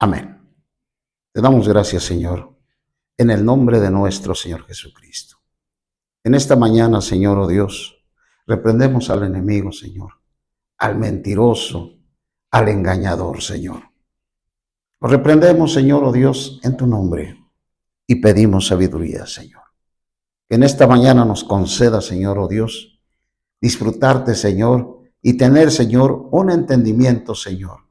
Amén. Te damos gracias, Señor, en el nombre de nuestro Señor Jesucristo. En esta mañana, Señor, oh Dios, reprendemos al enemigo, Señor, al mentiroso, al engañador, Señor. Lo reprendemos, Señor, oh Dios, en tu nombre y pedimos sabiduría, Señor. Que en esta mañana nos conceda, Señor, oh Dios, disfrutarte, Señor, y tener, Señor, un entendimiento, Señor.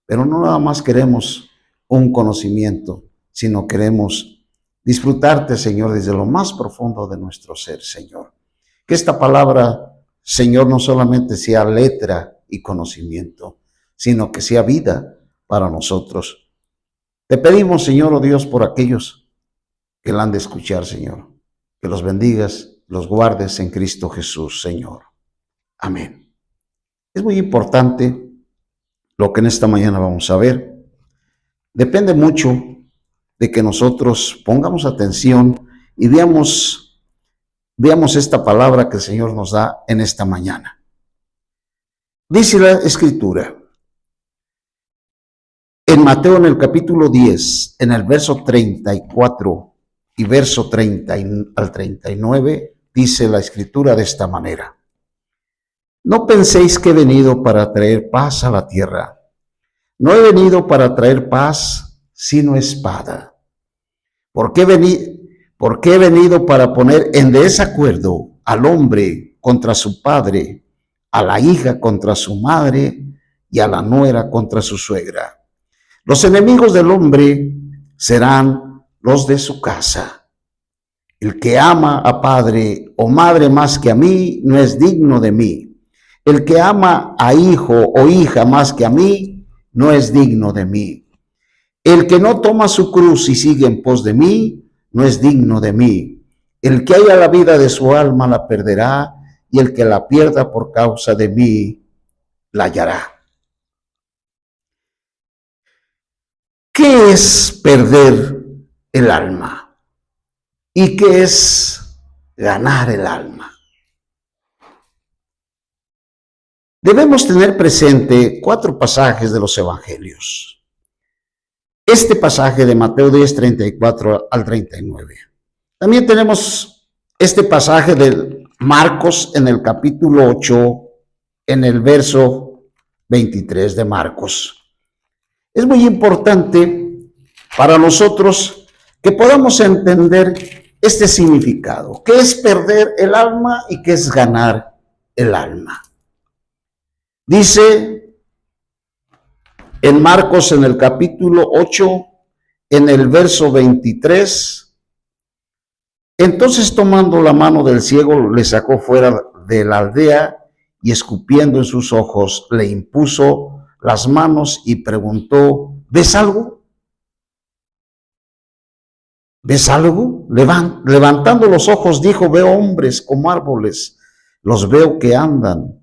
Pero no nada más queremos un conocimiento, sino queremos disfrutarte, Señor, desde lo más profundo de nuestro ser, Señor. Que esta palabra, Señor, no solamente sea letra y conocimiento, sino que sea vida para nosotros. Te pedimos, Señor, oh Dios, por aquellos que la han de escuchar, Señor, que los bendigas, los guardes en Cristo Jesús, Señor. Amén. Es muy importante lo que en esta mañana vamos a ver. Depende mucho de que nosotros pongamos atención y veamos esta palabra que el Señor nos da en esta mañana. Dice la Escritura, en Mateo, en el capítulo 10, en el verso 34 y verso 30 al 39, dice la Escritura de esta manera. No penséis que he venido para traer paz a la tierra. No he venido para traer paz, sino espada. ¿Por qué he venido para poner en desacuerdo al hombre contra su padre, a la hija contra su madre y a la nuera contra su suegra? Los enemigos del hombre serán los de su casa. El que ama a padre o madre más que a mí no es digno de mí. El que ama a hijo o hija más que a mí no es digno de mí. El que no toma su cruz y sigue en pos de mí no es digno de mí. El que haya la vida de su alma la perderá, y el que la pierda por causa de mí la hallará. ¿Qué es perder el alma? ¿Y qué es ganar el alma? Debemos tener presente 4 pasajes de los evangelios. Este pasaje de Mateo 10, 34 al 39. También tenemos este pasaje de Marcos en el capítulo 8, en el verso 23 de Marcos. Es muy importante para nosotros que podamos entender este significado. ¿Qué es perder el alma y qué es ganar el alma? Dice en Marcos en el capítulo 8, en el verso 23, entonces tomando la mano del ciego le sacó fuera de la aldea y escupiendo en sus ojos le impuso las manos y preguntó, ¿ves algo? ¿Ves algo? Levantando los ojos dijo, veo hombres como árboles, los veo que andan.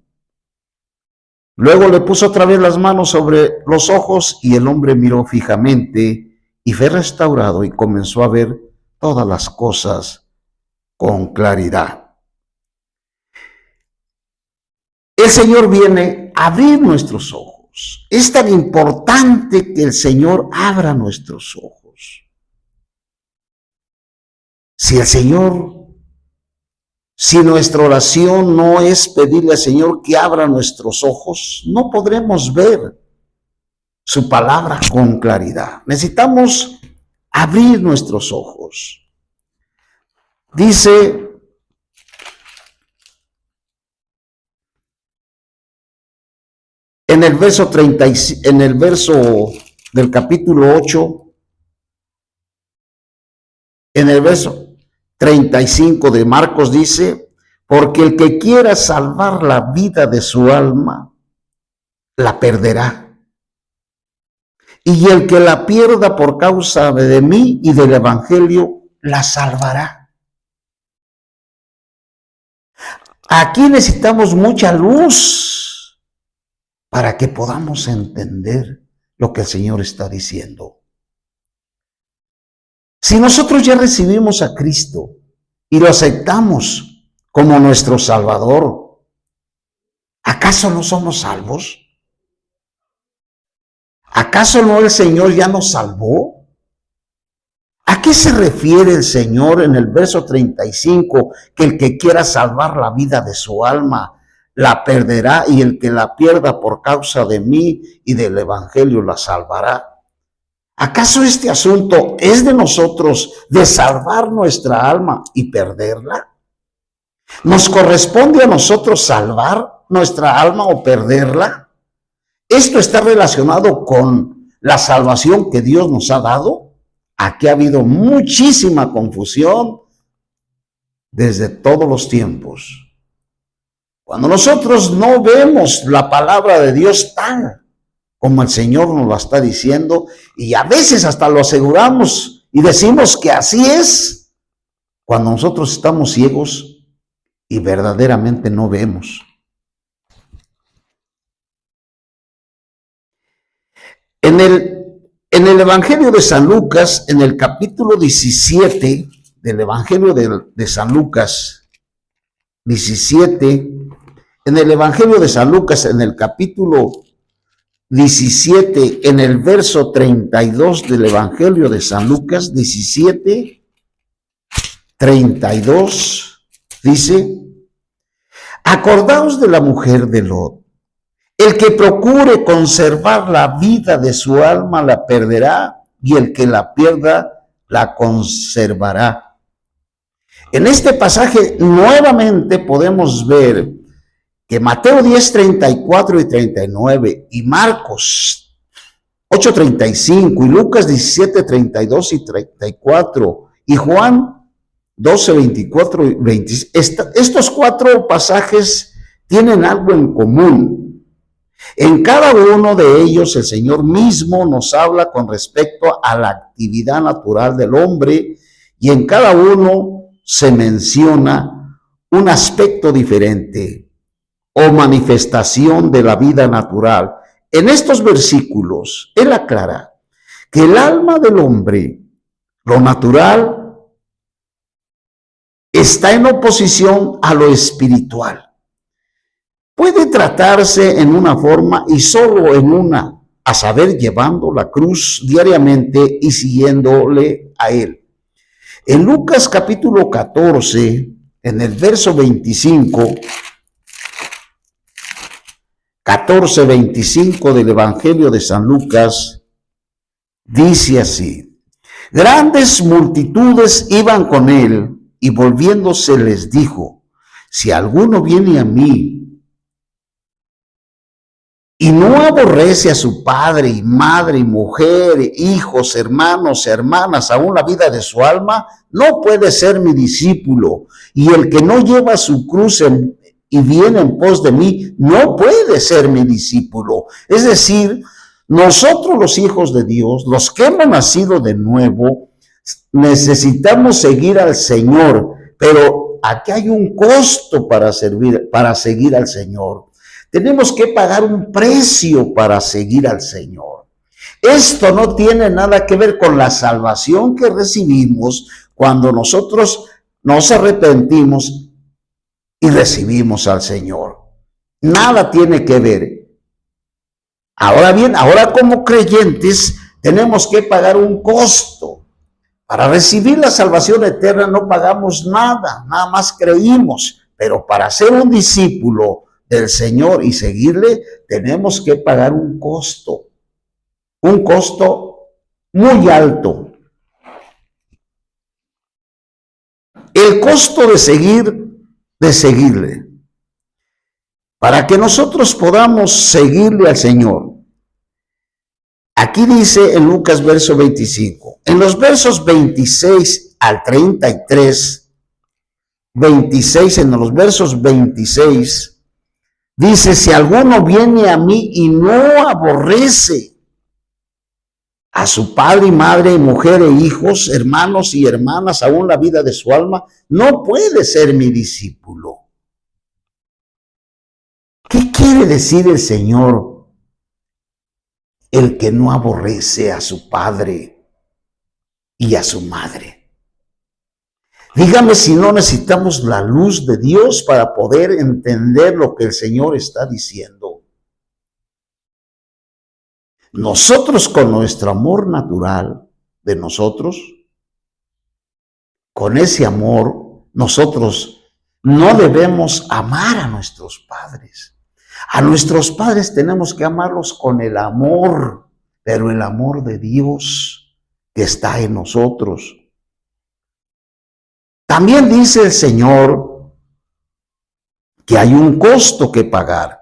Luego le puso otra vez las manos sobre los ojos y el hombre miró fijamente y fue restaurado y comenzó a ver todas las cosas con claridad. El Señor viene a abrir nuestros ojos. Es tan importante que el Señor abra nuestros ojos. Si nuestra oración no es pedirle al Señor que abra nuestros ojos, no podremos ver su palabra con claridad. Necesitamos abrir nuestros ojos. Dice en el verso del capítulo 8, en el verso 35 de Marcos dice, porque el que quiera salvar la vida de su alma, la perderá. Y el que la pierda por causa de mí y del evangelio, la salvará. Aquí necesitamos mucha luz para que podamos entender lo que el Señor está diciendo. Si nosotros ya recibimos a Cristo y lo aceptamos como nuestro Salvador, ¿acaso no somos salvos? ¿Acaso no el Señor ya nos salvó? ¿A qué se refiere el Señor en el verso 35? Que el que quiera salvar la vida de su alma la perderá, y el que la pierda por causa de mí y del evangelio la salvará. ¿Acaso este asunto es de nosotros, de salvar nuestra alma y perderla? ¿Nos corresponde a nosotros salvar nuestra alma o perderla? ¿Esto está relacionado con la salvación que Dios nos ha dado? Aquí ha habido muchísima confusión desde todos los tiempos. Cuando nosotros no vemos la palabra de Dios tal como el Señor nos la está diciendo, y a veces hasta lo aseguramos y decimos que así es, cuando nosotros estamos ciegos y verdaderamente no vemos. En el Evangelio de San Lucas, en el capítulo 17 del Evangelio de San Lucas, 17, en el Evangelio de San Lucas, en el capítulo 17, en el verso 32 del Evangelio de San Lucas, 17, 32, dice: acordaos de la mujer de Lot. El que procure conservar la vida de su alma la perderá, y el que la pierda la conservará. En este pasaje nuevamente podemos ver que Mateo 10, 34 y 39, y Marcos 8, 35, y Lucas 17, 32 y 34, y Juan 12, 24 y 26. Estos cuatro pasajes tienen algo en común. En cada uno de ellos el Señor mismo nos habla con respecto a la actividad natural del hombre, y en cada uno se menciona un aspecto diferente o manifestación de la vida natural. En estos versículos, él aclara que el alma del hombre, lo natural, está en oposición a lo espiritual. Puede tratarse en una forma y solo en una, a saber, llevando la cruz diariamente y siguiéndole a él. En Lucas capítulo 14, en el verso 25, 14, 25 del Evangelio de San Lucas, dice así: grandes multitudes iban con él, y volviéndose les dijo: si alguno viene a mí y no aborrece a su padre y madre y mujer, hijos, hermanos, hermanas, aún la vida de su alma, no puede ser mi discípulo. Y el que no lleva su cruz y viene en pos de mí, no puede ser mi discípulo. Es decir, nosotros los hijos de Dios, los que hemos nacido de nuevo, necesitamos seguir al Señor, pero aquí hay un costo para seguir al Señor. Tenemos que pagar un precio para seguir al Señor. Esto no tiene nada que ver con la salvación que recibimos cuando nosotros nos arrepentimos y recibimos al Señor. Nada tiene que ver. Ahora bien, ahora como creyentes tenemos que pagar un costo. Para recibir la salvación eterna no pagamos nada, nada más creímos. Pero para ser un discípulo del Señor y seguirle, tenemos que pagar un costo muy alto. El costo de seguirle. Para que nosotros podamos seguirle al Señor. Aquí dice en Lucas verso 25, en los versos 26 al 33, 26, en los versos 26, dice: si alguno viene a mí y no aborrece a su padre y madre, mujer e hijos, hermanos y hermanas, aún la vida de su alma, no puede ser mi discípulo. ¿Qué quiere decir el Señor? El que no aborrece a su padre y a su madre. Dígame si no necesitamos la luz de Dios para poder entender lo que el Señor está diciendo. Nosotros con nuestro amor natural de nosotros, con ese amor, nosotros no debemos amar a nuestros padres. A nuestros padres tenemos que amarlos con el amor, pero el amor de Dios que está en nosotros. También dice el Señor que hay un costo que pagar.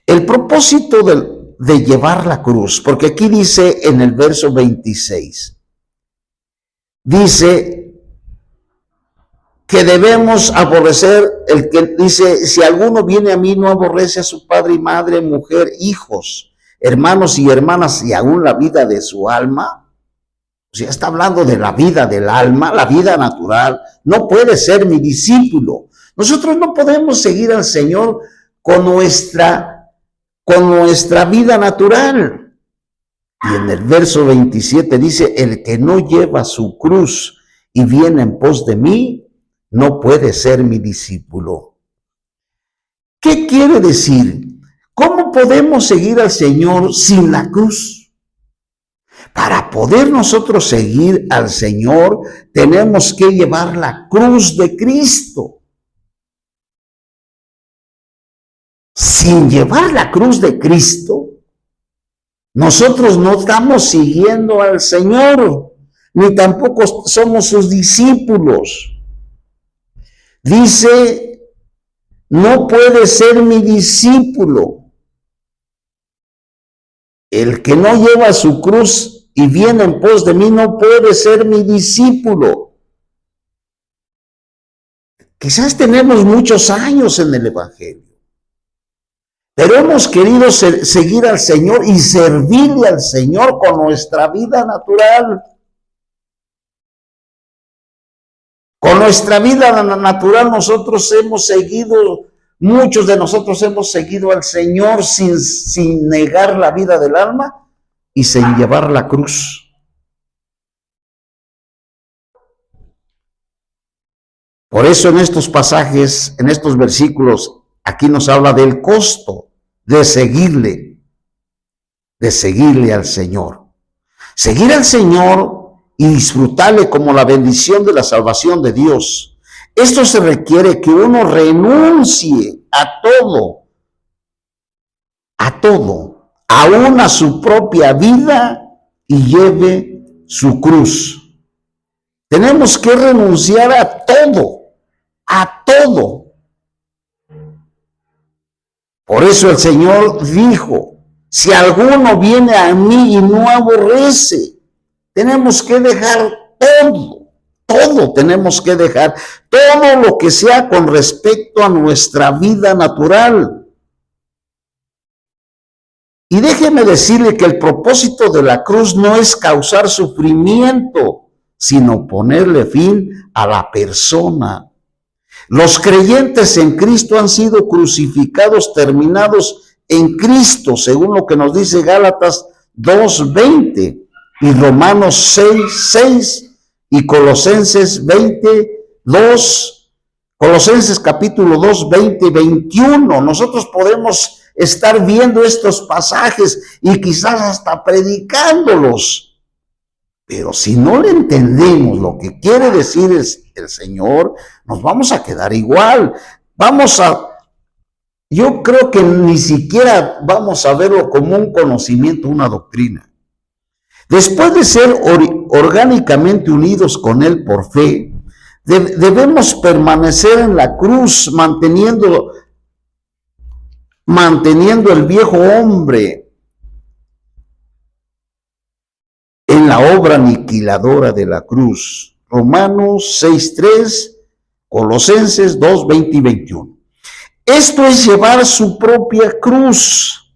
El propósito de llevar la cruz, porque aquí dice en el verso 26, dice que debemos aborrecer, el que dice, si alguno viene a mí no aborrece a su padre y madre, mujer, hijos, hermanos y hermanas y aún la vida de su alma. O sea, está hablando de la vida del alma, la vida natural. No puede ser mi discípulo. Nosotros no podemos seguir al Señor con nuestra vida natural. Y en el verso 27 dice, el que no lleva su cruz y viene en pos de mí, no puede ser mi discípulo. ¿Qué quiere decir? ¿Cómo podemos seguir al Señor sin la cruz? Para poder nosotros seguir al Señor, tenemos que llevar la cruz de Cristo. Sin llevar la cruz de Cristo, nosotros no estamos siguiendo al Señor, ni tampoco somos sus discípulos. Dice, no puede ser mi discípulo el que no lleva su cruz y viene en pos de mí, no puede ser mi discípulo. Quizás tenemos muchos años en el Evangelio, pero hemos querido seguir al Señor y servirle al Señor con nuestra vida natural. Con nuestra vida natural nosotros hemos seguido, muchos de nosotros hemos seguido al Señor sin negar la vida del alma y sin llevar la cruz. Por eso en estos pasajes, en estos versículos, aquí nos habla del costo de seguirle al Señor. Seguir al Señor y disfrutarle como la bendición de la salvación de Dios. Esto se requiere que uno renuncie a todo, aún a su propia vida y lleve su cruz. Tenemos que renunciar a todo. Por eso el Señor dijo, si alguno viene a mí y no aborrece, tenemos que dejar todo tenemos que dejar, todo lo que sea con respecto a nuestra vida natural. Y déjeme decirle que el propósito de la cruz no es causar sufrimiento, sino ponerle fin a la persona. Los creyentes en Cristo han sido crucificados, terminados en Cristo, según lo que nos dice Gálatas 2:20 y Romanos 6:6 y Colosenses 2, Colosenses capítulo 2, 20 y 21. Nosotros podemos estar viendo estos pasajes y quizás hasta predicándolos, pero si no le entendemos lo que quiere decir el Señor, nos vamos a quedar igual. Yo creo que ni siquiera vamos a verlo como un conocimiento, una doctrina. Después de ser orgánicamente unidos con Él por fe, debemos permanecer en la cruz, manteniendo el viejo hombre en la obra aniquiladora de la cruz. Romanos 6:3, Colosenses 2:20 y 21. Esto es llevar su propia cruz,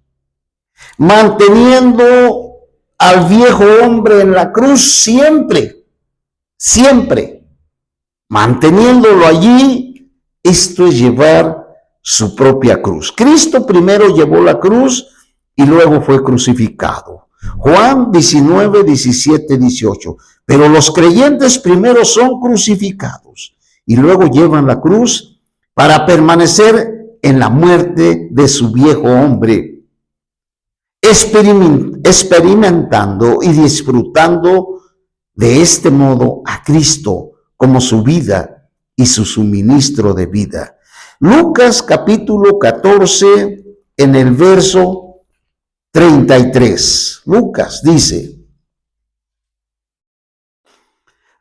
manteniendo al viejo hombre en la cruz siempre, manteniéndolo allí. Esto es llevar su propia cruz. Cristo primero llevó la cruz y luego fue crucificado. Juan 19, 17, 18. Pero los creyentes primero son crucificados y luego llevan la cruz para permanecer en la muerte de su viejo hombre. experimentando y disfrutando de este modo a Cristo como su vida y su suministro de vida. Lucas capítulo 14 en el verso 33. Lucas dice: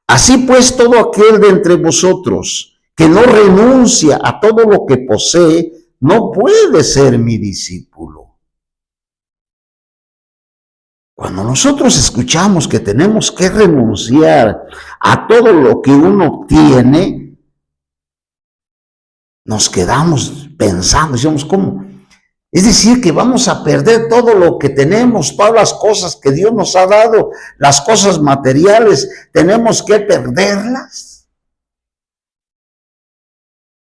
así pues, todo aquel de entre vosotros que no renuncia a todo lo que posee, no puede ser mi discípulo. Cuando nosotros escuchamos que tenemos que renunciar a todo lo que uno tiene, nos quedamos pensando, decimos, ¿cómo? Es decir, que vamos a perder todo lo que tenemos, todas las cosas que Dios nos ha dado, las cosas materiales, ¿tenemos que perderlas?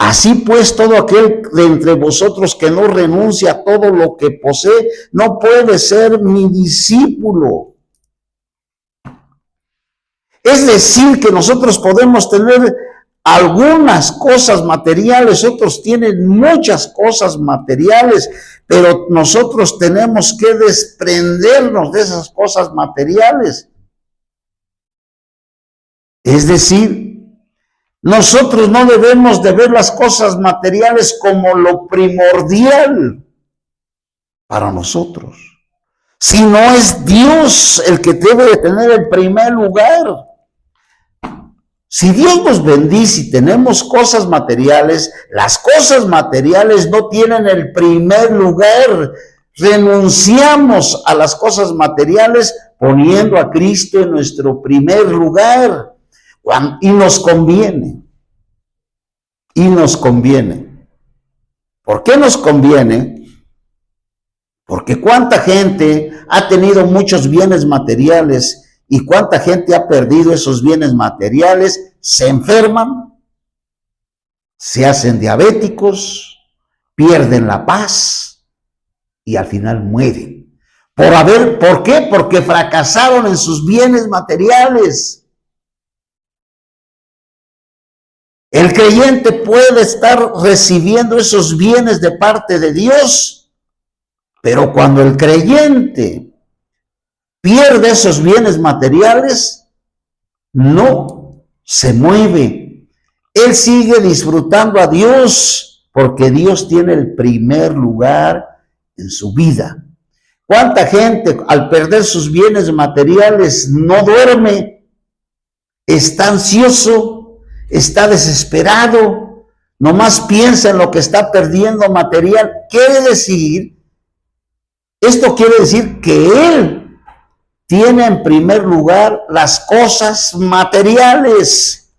Así pues, todo aquel de entre vosotros que no renuncia a todo lo que posee, no puede ser mi discípulo. Es decir, que nosotros podemos tener algunas cosas materiales, otros tienen muchas cosas materiales, pero nosotros tenemos que desprendernos de esas cosas materiales. Es decir, nosotros no debemos de ver las cosas materiales como lo primordial para nosotros, sino es Dios el que debe de tener el primer lugar. Si Dios nos bendice y tenemos cosas materiales, las cosas materiales no tienen el primer lugar. Renunciamos a las cosas materiales poniendo a Cristo en nuestro primer lugar. Y nos conviene. Y nos conviene. ¿Por qué nos conviene? Porque cuánta gente ha tenido muchos bienes materiales y cuánta gente ha perdido esos bienes materiales, se enferman, se hacen diabéticos, pierden la paz y al final mueren. ¿Por qué? Porque fracasaron en sus bienes materiales. El creyente puede estar recibiendo esos bienes de parte de Dios, pero cuando el creyente pierde esos bienes materiales, no se mueve. Él sigue disfrutando a Dios porque Dios tiene el primer lugar en su vida. ¿Cuánta gente al perder sus bienes materiales no duerme? Está ansioso, está desesperado, nomás piensa en lo que está perdiendo material. Esto quiere decir que él tiene en primer lugar las cosas materiales.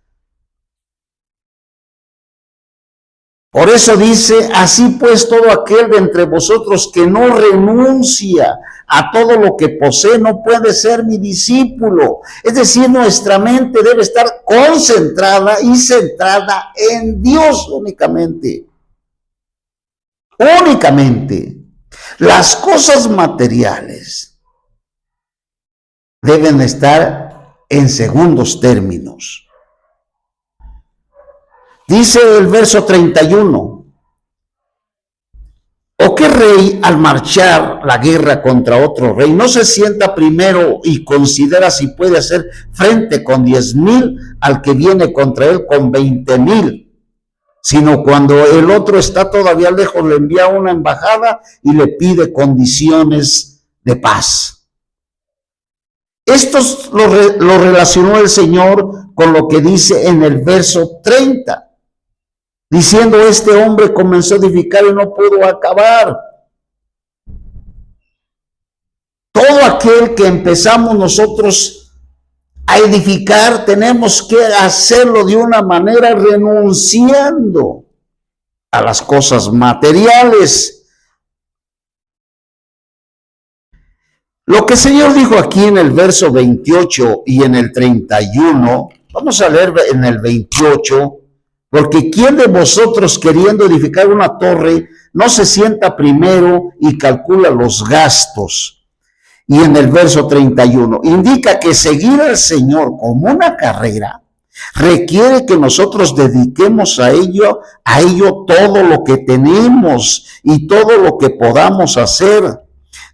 Por eso dice, así pues todo aquel de entre vosotros que no renuncia a todo lo que posee no puede ser mi discípulo. Es decir, nuestra mente debe estar concentrada y centrada en Dios únicamente. Únicamente. Las cosas materiales deben estar en segundos términos. Dice el verso 31. ¿O qué rey al marchar la guerra contra otro rey no se sienta primero y considera si puede hacer frente con 10,000 al que viene contra él con 20,000? Sino cuando el otro está todavía lejos le envía una embajada y le pide condiciones de paz. Esto lo relacionó el Señor con lo que dice en el verso 30. Diciendo, este hombre comenzó a edificar y no pudo acabar. Todo aquel que empezamos nosotros a edificar, tenemos que hacerlo de una manera renunciando a las cosas materiales. Lo que el Señor dijo aquí en el verso 28 y en el 31, vamos a leer en el 28, porque ¿quién de vosotros queriendo edificar una torre no se sienta primero y calcula los gastos? Y en el verso 31 indica que seguir al Señor como una carrera requiere que nosotros dediquemos a ello todo lo que tenemos y todo lo que podamos hacer.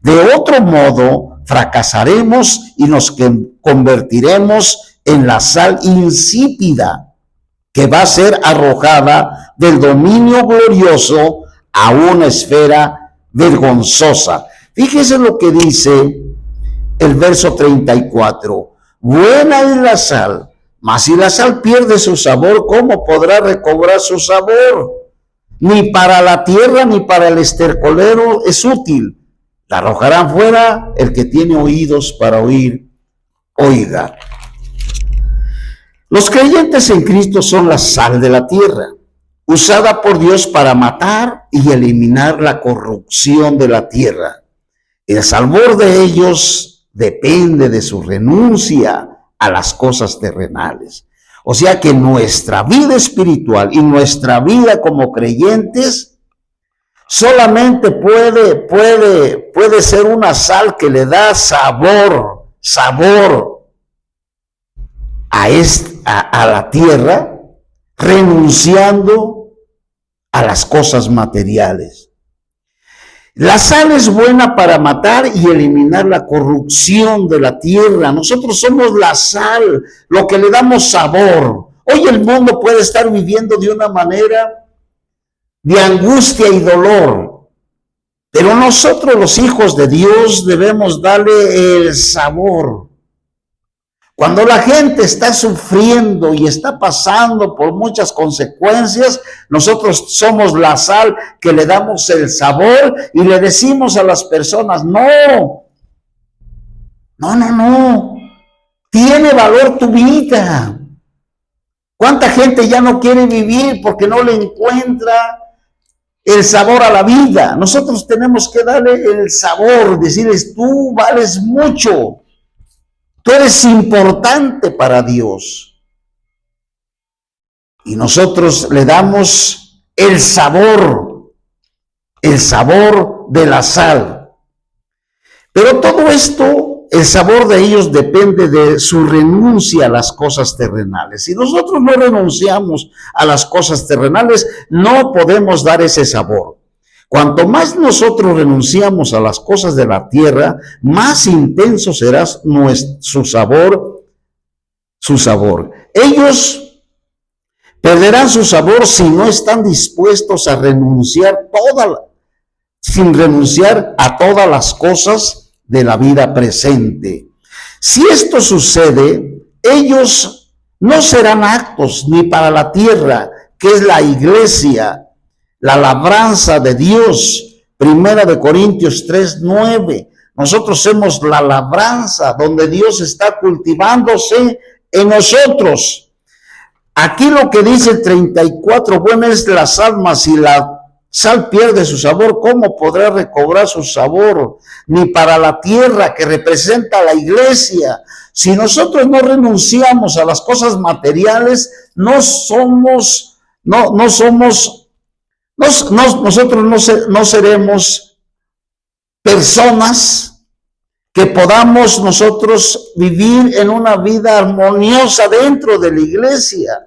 De otro modo, fracasaremos y nos convertiremos en la sal insípida que va a ser arrojada del dominio glorioso a una esfera vergonzosa. Fíjese lo que dice el verso 34. Buena es la sal, mas si la sal pierde su sabor, ¿cómo podrá recobrar su sabor? Ni para la tierra ni para el estercolero es útil. La arrojarán fuera. El que tiene oídos para oír, oiga. Los creyentes en Cristo son la sal de la tierra, usada por Dios para matar y eliminar la corrupción de la tierra. El sabor de ellos depende de su renuncia a las cosas terrenales. O sea que nuestra vida espiritual y nuestra vida como creyentes solamente puede ser una sal que le da sabor a la tierra, renunciando a las cosas materiales. La sal es buena para matar y eliminar la corrupción de la tierra. Nosotros somos la sal, lo que le damos sabor. Hoy el mundo puede estar viviendo de una manera de angustia y dolor, pero nosotros los hijos de Dios debemos darle el sabor. Cuando la gente está sufriendo y está pasando por muchas consecuencias, nosotros somos la sal que le damos el sabor y le decimos a las personas, no, tiene valor tu vida. ¿Cuánta gente ya no quiere vivir porque no le encuentra el sabor a la vida? Nosotros tenemos que darle el sabor, decirles, tú vales mucho. Tú eres importante para Dios. Y nosotros le damos el sabor de la sal. Pero todo esto, el sabor de ellos depende de su renuncia a las cosas terrenales. Si nosotros no renunciamos a las cosas terrenales, no podemos dar ese sabor. Cuanto más nosotros renunciamos a las cosas de la tierra, más intenso será su sabor. Ellos perderán su sabor si no están dispuestos a renunciar a todas las cosas de la vida presente. Si esto sucede, ellos no serán aptos ni para la tierra, que es la iglesia, la labranza de Dios. Primera de Corintios 3:9. Nosotros somos la labranza donde Dios está cultivándose en nosotros. Aquí lo que dice el 34, buena es la sal, mas si la sal pierde su sabor, ¿cómo podrá recobrar su sabor? Ni para la tierra, que representa a la iglesia. Si nosotros no renunciamos a las cosas materiales, nosotros no seremos personas que podamos nosotros vivir en una vida armoniosa dentro de la iglesia.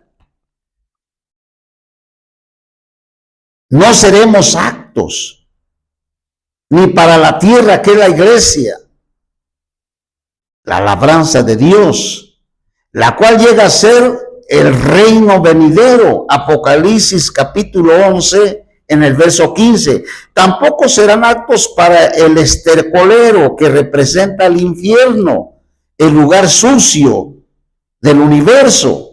No seremos aptos ni para la tierra, que es la iglesia, la labranza de Dios, la cual llega a ser el reino venidero. Apocalipsis capítulo 11 en el verso 15. Tampoco serán aptos para el estercolero, que representa el infierno, el lugar sucio del universo.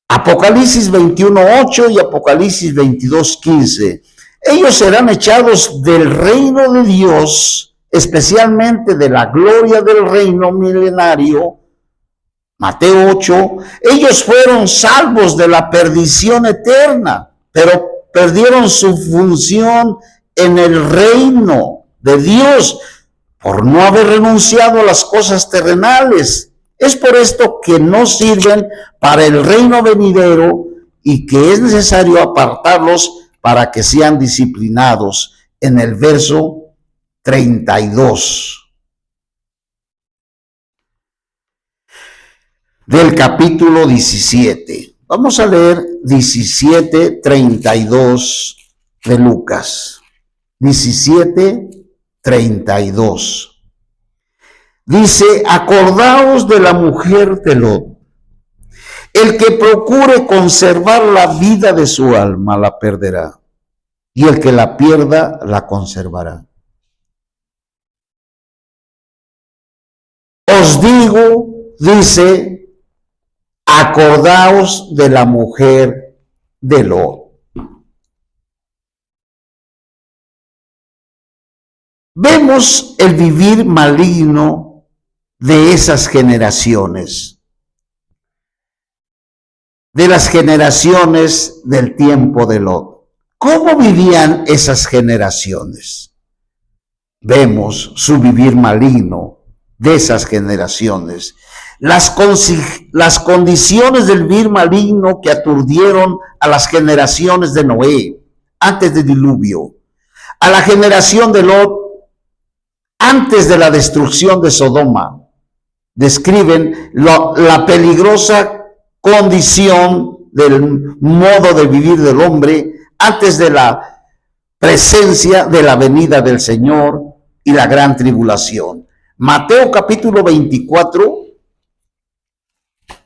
Apocalipsis 21:8 y Apocalipsis 22:15. Ellos serán echados del reino de Dios, especialmente de la gloria del reino milenario. Mateo 8, ellos fueron salvos de la perdición eterna, pero perdieron su función en el reino de Dios por no haber renunciado a las cosas terrenales. Es por esto que no sirven para el reino venidero y que es necesario apartarlos para que sean disciplinados. En el verso 32 del capítulo 17. Vamos a leer 17:32 de Lucas. 17:32. 32. Dice: acordaos de la mujer de Lot. El que procure conservar la vida de su alma la perderá, y el que la pierda la conservará. Os digo, dice, acordaos de la mujer de Lot. Vemos el vivir maligno de esas generaciones, de las generaciones del tiempo de Lot. ¿Cómo vivían esas generaciones? Vemos su vivir maligno de esas generaciones. Las condiciones del vivir maligno que aturdieron a las generaciones de Noé antes del diluvio, a la generación de Lot antes de la destrucción de Sodoma, describen la peligrosa condición del modo de vivir del hombre antes de la presencia de la venida del Señor y la gran tribulación. Mateo capítulo 24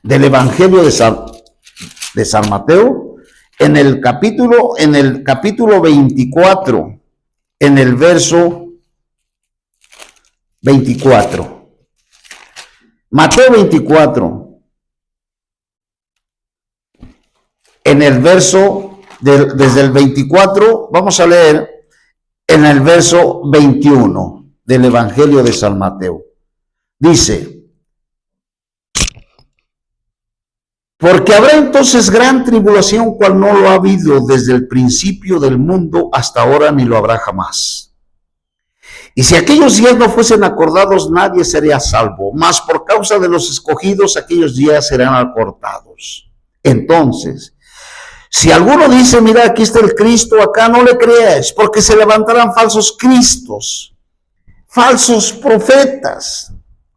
del Evangelio de San Mateo, en el capítulo 24, en el verso 24. Mateo 24, en el verso, desde el 24, vamos a leer en el verso 21 del Evangelio de San Mateo. Dice: porque habrá entonces gran tribulación, cual no lo ha habido desde el principio del mundo hasta ahora, ni lo habrá jamás. Y si aquellos días no fuesen acordados, nadie sería salvo, mas por causa de los escogidos, aquellos días serán acortados. Entonces, si alguno dice: mira, aquí está el Cristo, acá, no le creáis, porque se levantarán falsos cristos, falsos profetas.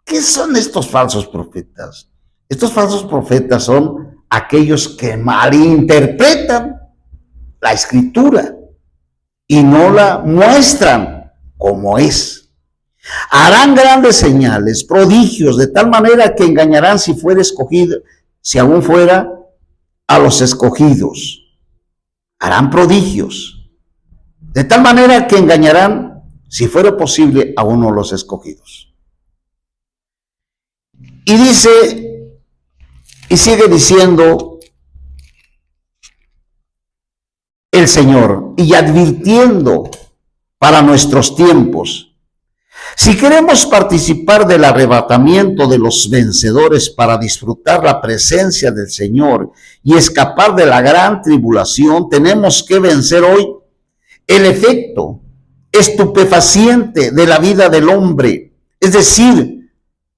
¿Qué son estos falsos profetas? Estos falsos profetas son aquellos que malinterpretan la Escritura y no la muestran como es. Harán grandes señales, prodigios, de tal manera que engañarán, si fuera escogido, si aún fuera a los escogidos. Harán prodigios, de tal manera que engañarán, si fuera posible, a uno de los escogidos. Y dice, y sigue diciendo el Señor, y advirtiendo para nuestros tiempos: si queremos participar del arrebatamiento de los vencedores para disfrutar la presencia del Señor y escapar de la gran tribulación, tenemos que vencer hoy el efecto estupefaciente de la vida del hombre, es decir,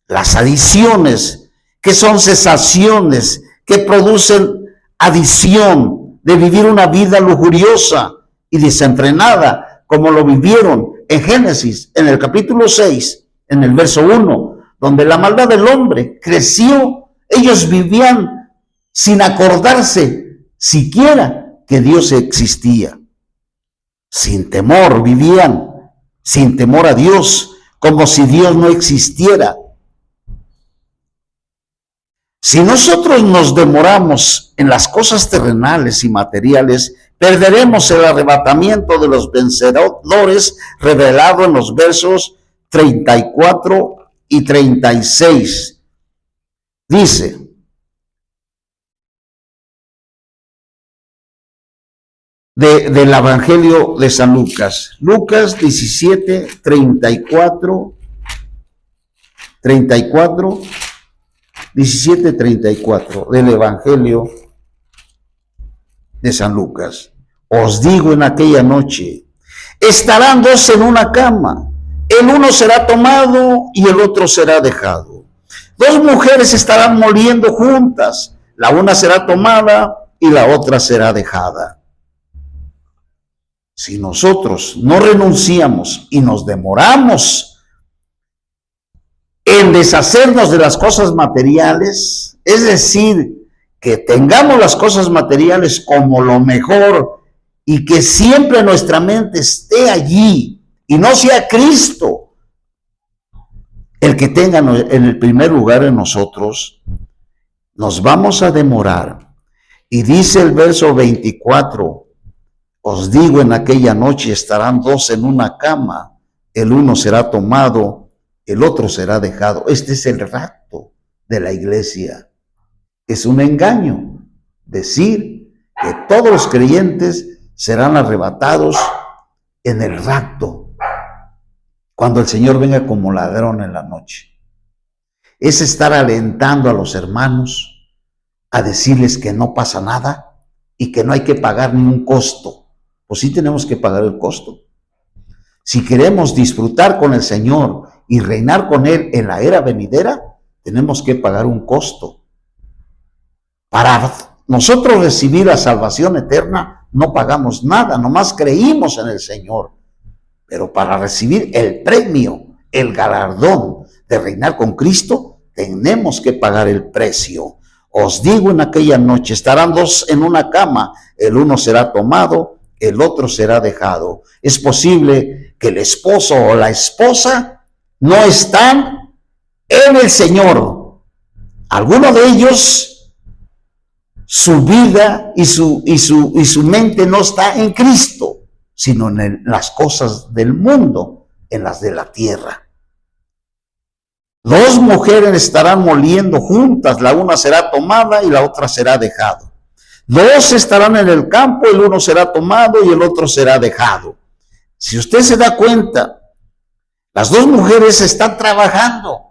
las adicciones, que son cesaciones que producen adicción de vivir una vida lujuriosa y desenfrenada, como lo vivieron en Génesis, en el capítulo 6, en el verso 1, donde la maldad del hombre creció. Ellos vivían sin acordarse siquiera que Dios existía. Sin temor vivían, sin temor a Dios, como si Dios no existiera. Si nosotros nos demoramos en las cosas terrenales y materiales, perderemos el arrebatamiento de los vencedores revelado en los versos 34 y 36. Dice: del Evangelio de San Lucas, Lucas 17, 34, 17, 34, del Evangelio de San Lucas. Os digo, en aquella noche estarán dos en una cama, el uno será tomado y el otro será dejado. Dos mujeres estarán moliendo juntas, la una será tomada y la otra será dejada. Si nosotros no renunciamos y nos demoramos en deshacernos de las cosas materiales, es decir, que tengamos las cosas materiales como lo mejor y que siempre nuestra mente esté allí y no sea Cristo el que tenga en el primer lugar en nosotros, nos vamos a demorar. Y dice el verso 24, os digo, en aquella noche estarán dos en una cama, el uno será tomado, el otro será dejado. Este es el rapto de la iglesia. Es un engaño decir que todos los creyentes serán arrebatados en el rapto, cuando el Señor venga como ladrón en la noche. Es estar alentando a los hermanos a decirles que no pasa nada y que no hay que pagar ningún costo. Pues sí tenemos que pagar el costo. Si queremos disfrutar con el Señor y reinar con Él en la era venidera, tenemos que pagar un costo. Para nosotros recibir la salvación eterna no pagamos nada, nomás creímos en el Señor. Pero para recibir el premio, el galardón de reinar con Cristo, tenemos que pagar el precio. Os digo, en aquella noche estarán dos en una cama, el uno será tomado, el otro será dejado. Es posible que el esposo o la esposa no están en el Señor. Alguno de ellos, su vida y su mente no está en Cristo, sino en las cosas del mundo, en las de la tierra. Dos mujeres estarán moliendo juntas, la una será tomada y la otra será dejada. Dos estarán en el campo, el uno será tomado y el otro será dejado. Si usted se da cuenta, las dos mujeres están trabajando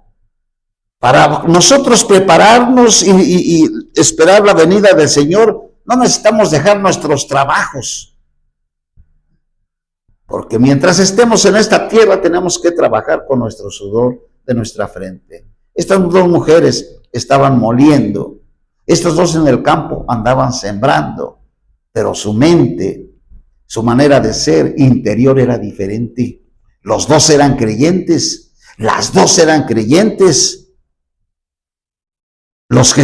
para nosotros prepararnos y esperar la venida del Señor. No necesitamos dejar nuestros trabajos, porque mientras estemos en esta tierra tenemos que trabajar con nuestro sudor de nuestra frente. Estas dos mujeres estaban moliendo, estos dos en el campo andaban sembrando, pero su mente, su manera de ser interior era diferente. Los dos eran creyentes, las dos eran creyentes. Los que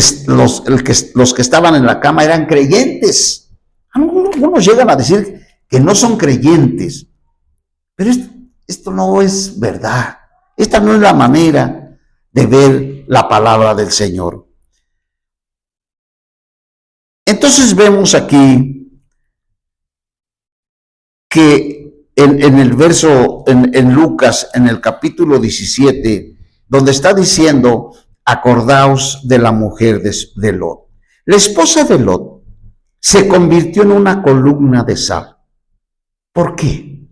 estaban en la cama eran creyentes. Algunos llegan a decir que no son creyentes, pero esto no es verdad. Esta no es la manera de ver la palabra del Señor. Entonces vemos aquí que en el verso, en Lucas, en el capítulo 17, donde está diciendo, acordaos de la mujer de Lot. La esposa de Lot se convirtió en una columna de sal. ¿Por qué?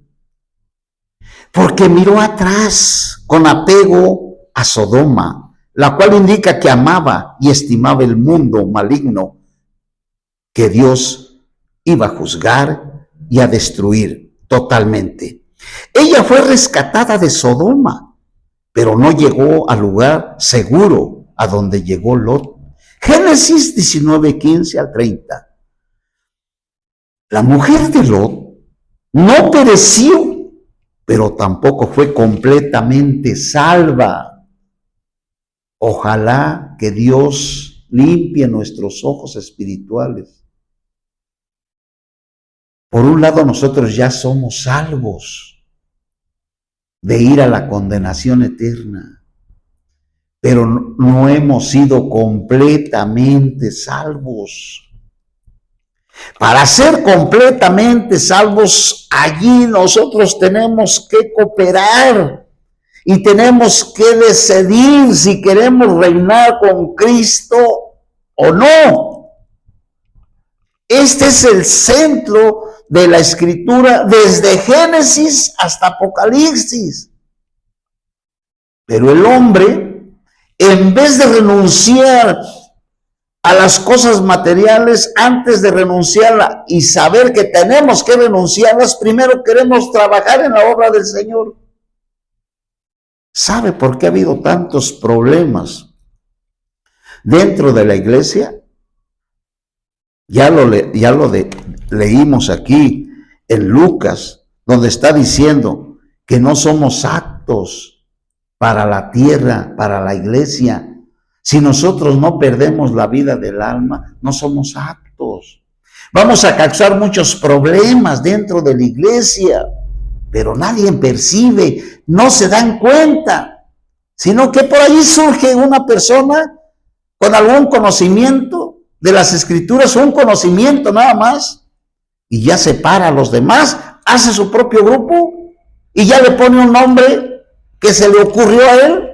Porque miró atrás con apego a Sodoma, la cual indica que amaba y estimaba el mundo maligno que Dios iba a juzgar y a destruir totalmente. Ella fue rescatada de Sodoma, pero no llegó al lugar seguro a donde llegó Lot. Génesis 19, 15 al 30. La mujer de Lot no pereció, pero tampoco fue completamente salva. Ojalá que Dios limpie nuestros ojos espirituales. Por un lado, nosotros ya somos salvos de ir a la condenación eterna, pero no hemos sido completamente salvos. Para ser completamente salvos, allí nosotros tenemos que cooperar y tenemos que decidir si queremos reinar con Cristo o no. Este es el centro de la Escritura desde Génesis hasta Apocalipsis. Pero el hombre, en vez de renunciar a las cosas materiales, antes de renunciarlas y saber que tenemos que renunciarlas, primero queremos trabajar en la obra del Señor. ¿Sabe por qué ha habido tantos problemas dentro de la iglesia? Ya lo leímos aquí en Lucas, donde está diciendo que no somos aptos para la tierra, para la iglesia. Si nosotros no perdemos la vida del alma, no somos aptos. Vamos a causar muchos problemas dentro de la iglesia. pero nadie percibe, no se dan cuenta, sino que por ahí surge una persona con algún conocimiento de las Escrituras, un conocimiento nada más, y ya separa a los demás, hace su propio grupo y ya le pone un nombre que se le ocurrió a él,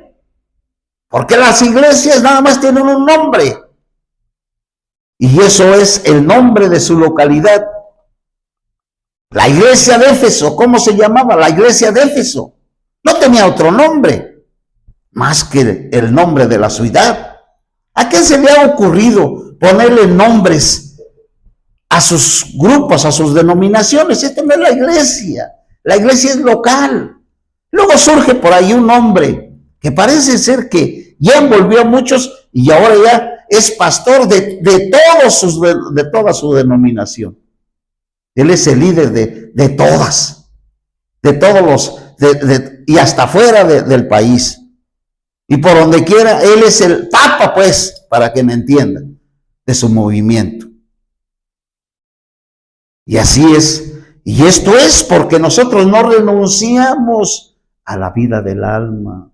porque las iglesias nada más tienen un nombre, y eso es el nombre de su localidad. La iglesia de Éfeso, ¿cómo se llamaba? La iglesia de Éfeso. No tenía otro nombre, más que el nombre de la ciudad. ¿A quién se le ha ocurrido ponerle nombres a sus grupos, a sus denominaciones? Esta no es la iglesia es local. Luego surge por ahí un hombre que parece ser que ya envolvió a muchos y ahora ya es pastor de toda su denominación. Él es el líder de todas, de todos los, y hasta fuera del país. Y por donde quiera, él es el papa, pues, para que me entiendan, de su movimiento. Y así es. Y esto es porque nosotros no renunciamos a la vida del alma.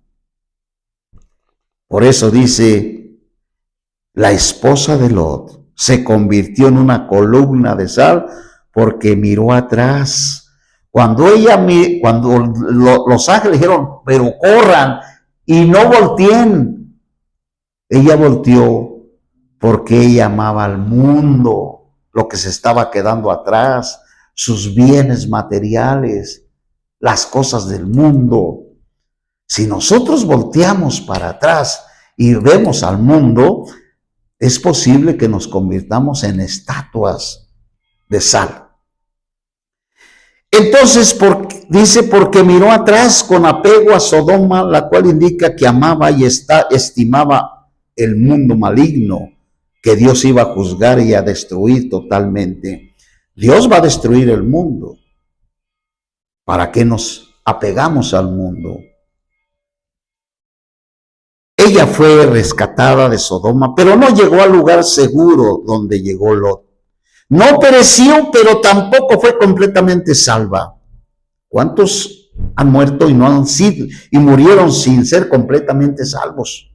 Por eso dice, la esposa de Lot se convirtió en una columna de sal porque miró atrás. Cuando los ángeles dijeron, pero corran y no volteen, ella volteó porque ella amaba al mundo, lo que se estaba quedando atrás, sus bienes materiales, las cosas del mundo. Si nosotros volteamos para atrás y vemos al mundo, es posible que nos convirtamos en estatuas de sal. Entonces, dice, porque miró atrás con apego a Sodoma, la cual indica que amaba y estimaba el mundo maligno, que Dios iba a juzgar y a destruir totalmente. Dios va a destruir el mundo. ¿Para qué nos apegamos al mundo? Ella fue rescatada de Sodoma, pero no llegó al lugar seguro donde llegó Lot. No pereció, pero tampoco fue completamente salva. ¿Cuántos han muerto y no han sido y murieron sin ser completamente salvos?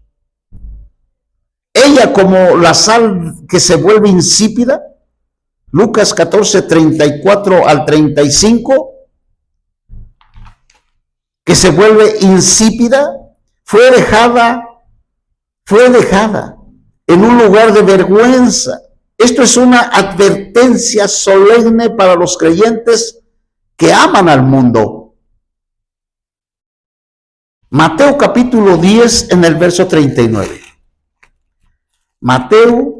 Ella, como la sal que se vuelve insípida, Lucas 14, 34 al 35, que se vuelve insípida, fue dejada en un lugar de vergüenza. Esto es una advertencia solemne para los creyentes que aman al mundo. Mateo capítulo 10 en el verso 39. Mateo,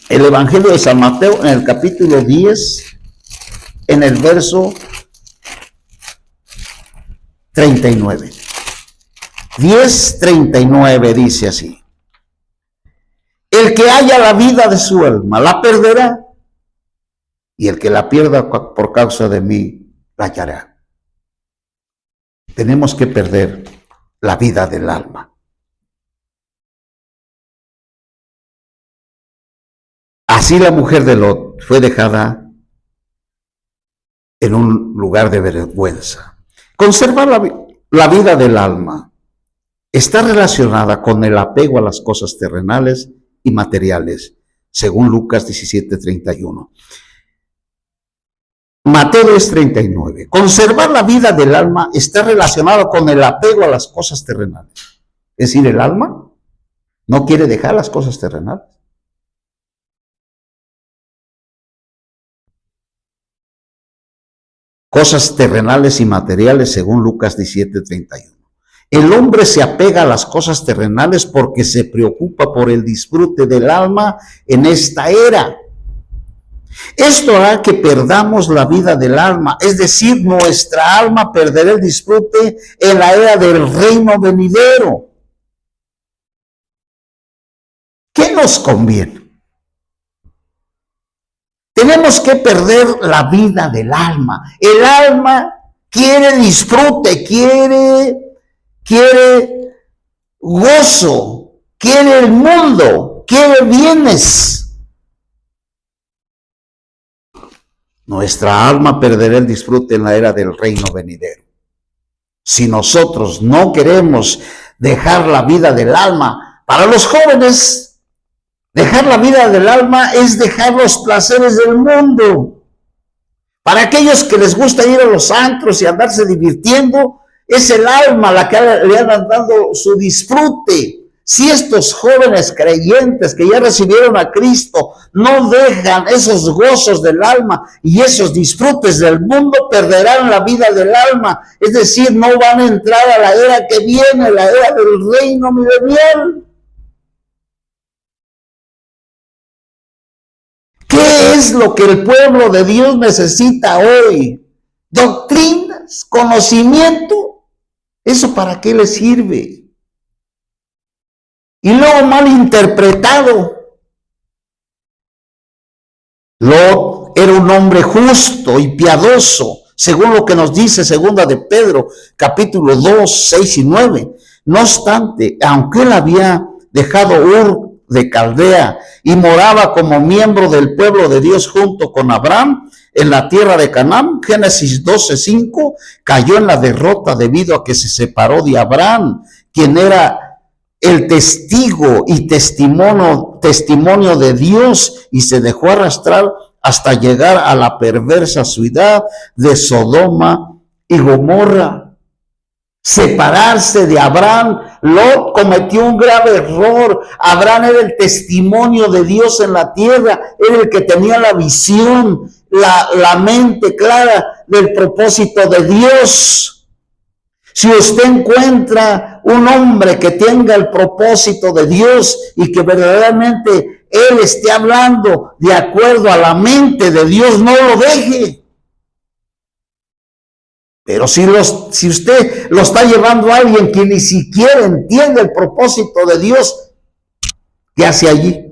el Evangelio de San Mateo en el capítulo 10 en el verso 39. 10:39 dice así: el que haya la vida de su alma la perderá, y el que la pierda por causa de mí la hallará. Tenemos que perder la vida del alma. Así la mujer de Lot fue dejada en un lugar de vergüenza. Conservar la vida del alma está relacionada con el apego a las cosas terrenales y materiales, según Lucas 17:31. Mateo 10:39. Conservar la vida del alma está relacionado con el apego a las cosas terrenales. Es decir, el alma no quiere dejar las cosas terrenales. Cosas terrenales y materiales, según Lucas 17:31. El hombre se apega a las cosas terrenales porque se preocupa por el disfrute del alma en esta era. Esto hará que perdamos la vida del alma, es decir, nuestra alma perderá el disfrute en la era del reino venidero. ¿Qué nos conviene? Tenemos que perder la vida del alma. El alma quiere disfrute, quiere gozo, quiere el mundo, quiere bienes. nuestra alma perderá el disfrute en la era del reino venidero. Si nosotros no queremos dejar la vida del alma, para los jóvenes, dejar la vida del alma es dejar los placeres del mundo. Para aquellos que les gusta ir a los antros y andarse divirtiendo, es el alma la que le andan dando su disfrute. Si estos jóvenes creyentes que ya recibieron a Cristo no dejan esos gozos del alma y esos disfrutes del mundo, perderán la vida del alma. Es decir, no van a entrar a la era que viene, la era del reino milenial. ¿Qué es lo que el pueblo de Dios necesita hoy? Doctrinas, conocimiento. ¿Eso para qué le sirve? Y luego mal interpretado. Lot era un hombre justo y piadoso, según lo que nos dice segunda de Pedro, capítulo 2, 6 y 9. No obstante, aunque él había dejado Ur de Caldea y moraba como miembro del pueblo de Dios junto con Abraham en la tierra de Canaán, Génesis 12:5, cayó en la derrota debido a que se separó de Abraham, quien era el testigo y testimonio de Dios, y se dejó arrastrar hasta llegar a la perversa ciudad de Sodoma y Gomorra. Separarse de Abraham, Lot cometió un grave error. Abraham era el testimonio de Dios en la tierra, era el que tenía la visión, la mente clara del propósito de Dios. Si usted encuentra un hombre que tenga el propósito de Dios y que verdaderamente él esté hablando de acuerdo a la mente de Dios, no lo deje. Pero si usted lo está llevando a alguien que ni siquiera entiende el propósito de Dios, ¿qué hace allí?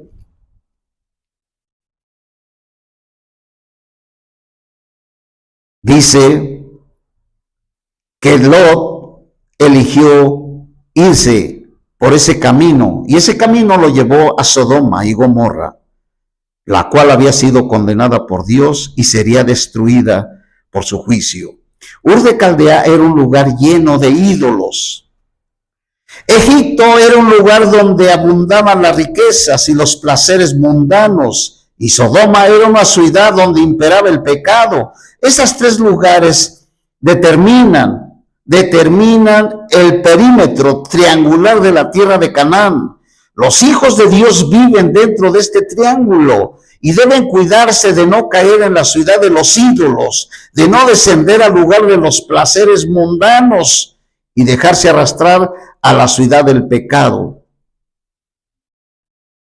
Dice que Lot eligió irse por ese camino, y ese camino lo llevó a Sodoma y Gomorra, la cual había sido condenada por Dios y sería destruida por su juicio. Ur de Caldea era un lugar lleno de ídolos. Egipto era un lugar donde abundaban las riquezas y los placeres mundanos, y Sodoma era una ciudad donde imperaba el pecado. Esos tres lugares determinan el perímetro triangular de la tierra de Canaán. Los hijos de Dios viven dentro de este triángulo y deben cuidarse de no caer en la ciudad de los ídolos, de no descender al lugar de los placeres mundanos y dejarse arrastrar a la ciudad del pecado.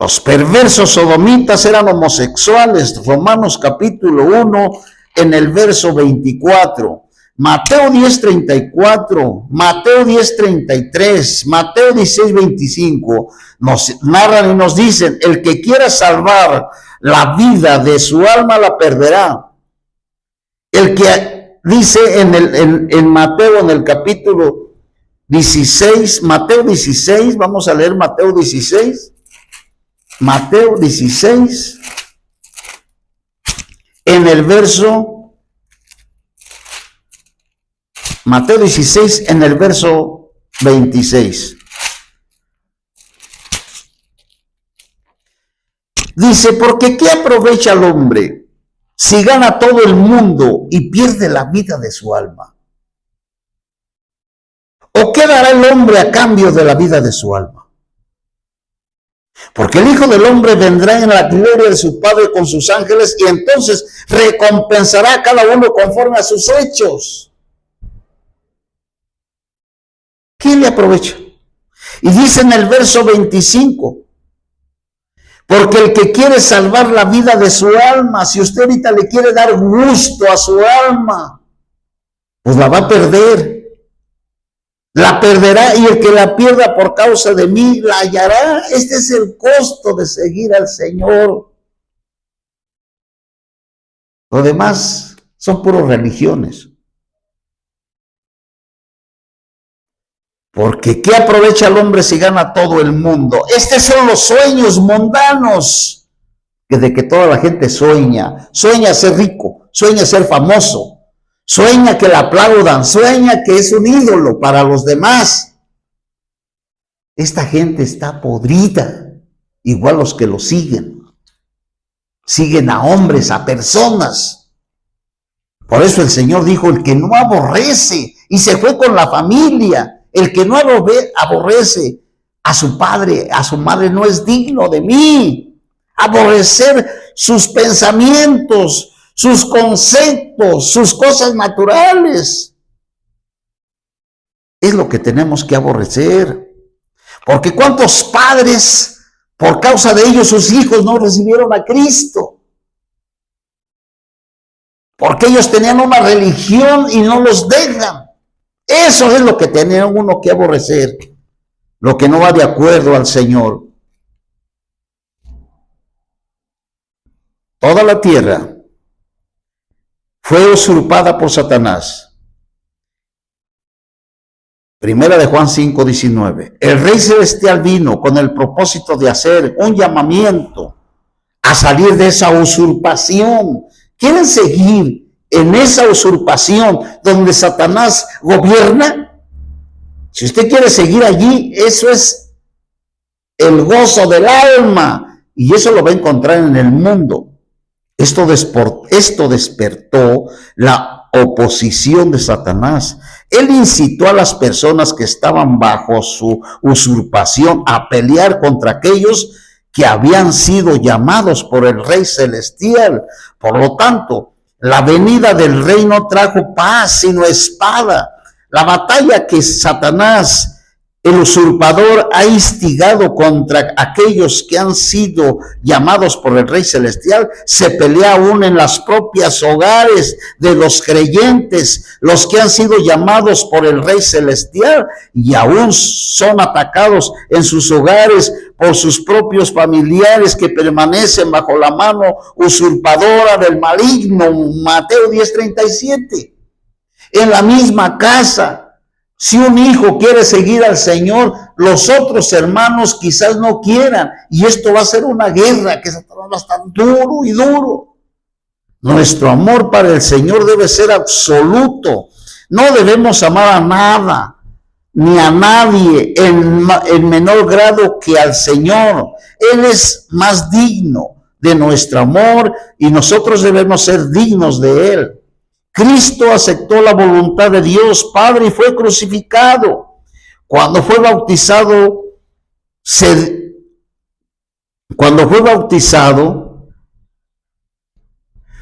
Los perversos sodomitas eran homosexuales. Romanos capítulo 1 en el verso 24. Mateo 10:34, Mateo 10:33, Mateo 16:25 nos narran y nos dicen: el que quiera salvar la vida de su alma la perderá. El que dice en Mateo, en el capítulo 16, Mateo 16, vamos a leer Mateo 16, Mateo 16, en el verso Mateo 16 en el verso 26. Dice: porque ¿qué aprovecha el hombre si gana todo el mundo y pierde la vida de su alma? ¿O qué dará el hombre a cambio de la vida de su alma? Porque el Hijo del Hombre vendrá en la gloria de su Padre con sus ángeles, y entonces recompensará a cada uno conforme a sus hechos. ¿Qué le aprovecha? Y dice en el verso 25: porque el que quiere salvar la vida de su alma, si usted ahorita le quiere dar gusto a su alma, pues la va a perder. La perderá, y el que la pierda por causa de mí la hallará. Este es el costo de seguir al Señor. Lo demás son puras religiones. Porque ¿qué aprovecha el hombre si gana todo el mundo? Estos son los sueños mundanos. de que toda la gente sueña ser rico, sueña ser famoso, sueña que le aplaudan, sueña que es un ídolo para los demás. Esta gente está podrida, igual los que lo siguen. Siguen a hombres, a personas. Por eso el Señor dijo, el que no aborrece, y se fue con la familia, el que no aborrece a su padre, a su madre, no es digno de mí. Aborrecer sus pensamientos, sus conceptos, sus cosas naturales. Es lo que tenemos que aborrecer. Porque cuántos padres, por causa de ellos, sus hijos no recibieron a Cristo. Porque ellos tenían una religión y no los dejan. Eso es lo que tiene uno que aborrecer. Lo que no va de acuerdo al Señor. Toda la tierra fue usurpada por Satanás. Primera de Juan 5:19. El Rey Celestial vino con el propósito de hacer un llamamiento a salir de esa usurpación. ¿Quieren seguir en esa usurpación donde Satanás gobierna? Si usted quiere seguir allí, eso es el gozo del alma y eso lo va a encontrar en el mundo. Esto despertó la oposición de Satanás. Él incitó a las personas que estaban bajo su usurpación a pelear contra aquellos que habían sido llamados por el Rey Celestial. Por lo tanto, la venida del Rey no trajo paz, sino espada. La batalla que Satanás, el usurpador, ha instigado contra aquellos que han sido llamados por el Rey Celestial, se pelea aún en las propias hogares de los creyentes, los que han sido llamados por el Rey Celestial, y aún son atacados en sus hogares por sus propios familiares que permanecen bajo la mano usurpadora del maligno. Mateo 10:37. En la misma casa, si un hijo quiere seguir al Señor, los otros hermanos quizás no quieran. Y esto va a ser una guerra que va a estar duro y duro. Nuestro amor para el Señor debe ser absoluto. No debemos amar a nada, ni a nadie en menor grado que al Señor. Él es más digno de nuestro amor y nosotros debemos ser dignos de Él. Cristo aceptó la voluntad de Dios Padre y fue crucificado. Cuando fue bautizado,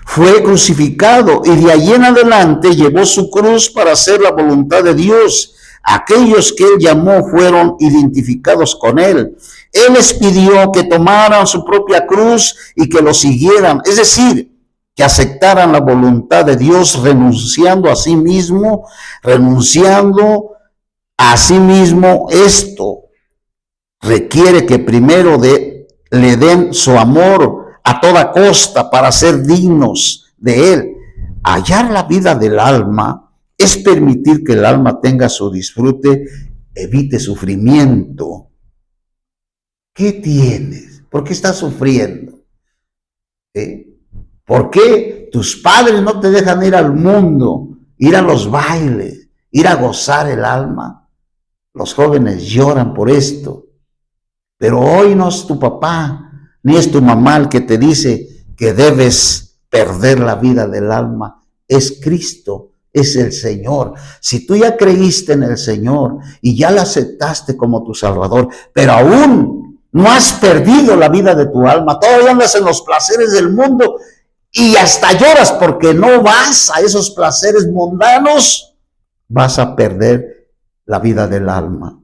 fue crucificado y de allí en adelante llevó su cruz para hacer la voluntad de Dios. Aquellos que Él llamó fueron identificados con Él. Él les pidió que tomaran su propia cruz y que lo siguieran, es decir, que aceptaran la voluntad de Dios renunciando a sí mismo. Esto requiere que primero le den su amor a toda costa para ser dignos de Él. Hallar la vida del alma es permitir que el alma tenga su disfrute, evite sufrimiento. ¿Qué tienes? ¿Por qué estás sufriendo? ¿Por qué tus padres no te dejan ir al mundo, ir a los bailes, ir a gozar el alma? Los jóvenes lloran por esto. Pero hoy no es tu papá, ni es tu mamá el que te dice que debes perder la vida del alma. Es Cristo, es el Señor. Si tú ya creíste en el Señor y ya lo aceptaste como tu Salvador, pero aún no has perdido la vida de tu alma, todavía andas en los placeres del mundo, y hasta lloras porque no vas a esos placeres mundanos, vas a perder la vida del alma.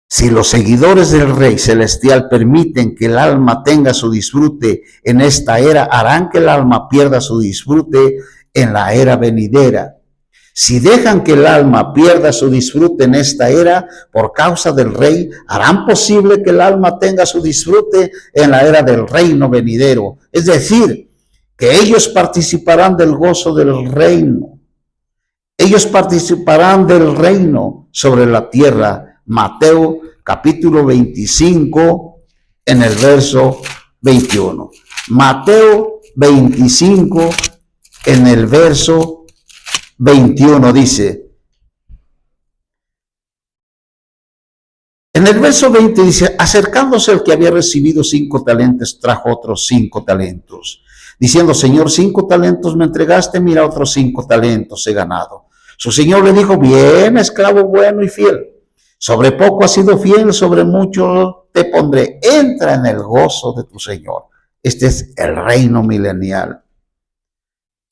Si los seguidores del Rey Celestial permiten que el alma tenga su disfrute en esta era, harán que el alma pierda su disfrute en la era venidera. Si dejan que el alma pierda su disfrute en esta era por causa del Rey, harán posible que el alma tenga su disfrute en la era del reino venidero. Es decir, que ellos participarán del gozo del reino. Ellos participarán del reino sobre la tierra. Mateo capítulo 25, en el verso 21. Mateo 25 en el verso 21 dice, en el verso 20 dice, acercándose el que había recibido 5 talentos, trajo otros 5 talentos, diciendo, Señor, 5 talentos me entregaste, mira, otros 5 talentos he ganado. Su señor le dijo, bien, esclavo bueno y fiel, sobre poco has sido fiel, sobre mucho te pondré, entra en el gozo de tu Señor. Este es el reino milenial.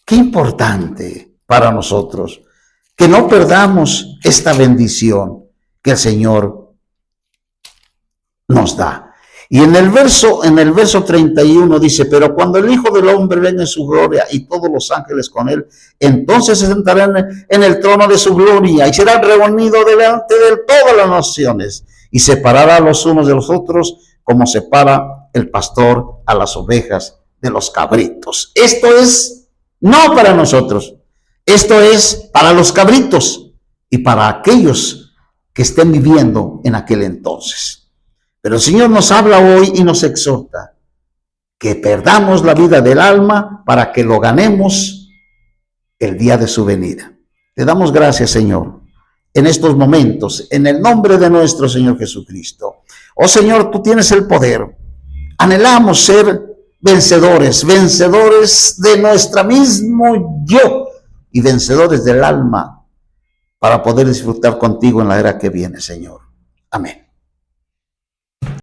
Qué importante para nosotros que no perdamos esta bendición que el Señor nos da. Y en el verso 31 dice, pero cuando el Hijo del Hombre venga en su gloria y todos los ángeles con él, entonces se sentarán en el trono de su gloria y serán reunidos delante de todas las naciones y separará a los unos de los otros como separa el pastor a las ovejas de los cabritos. Esto es no para nosotros, esto es para los cabritos y para aquellos que estén viviendo en aquel entonces. Pero el Señor nos habla hoy y nos exhorta que perdamos la vida del alma para que lo ganemos el día de su venida. Te damos gracias, Señor, en estos momentos, en el nombre de nuestro Señor Jesucristo. Oh Señor, tú tienes el poder. Anhelamos ser vencedores, vencedores de nuestra mismo yo y vencedores del alma para poder disfrutar contigo en la era que viene, Señor. Amén.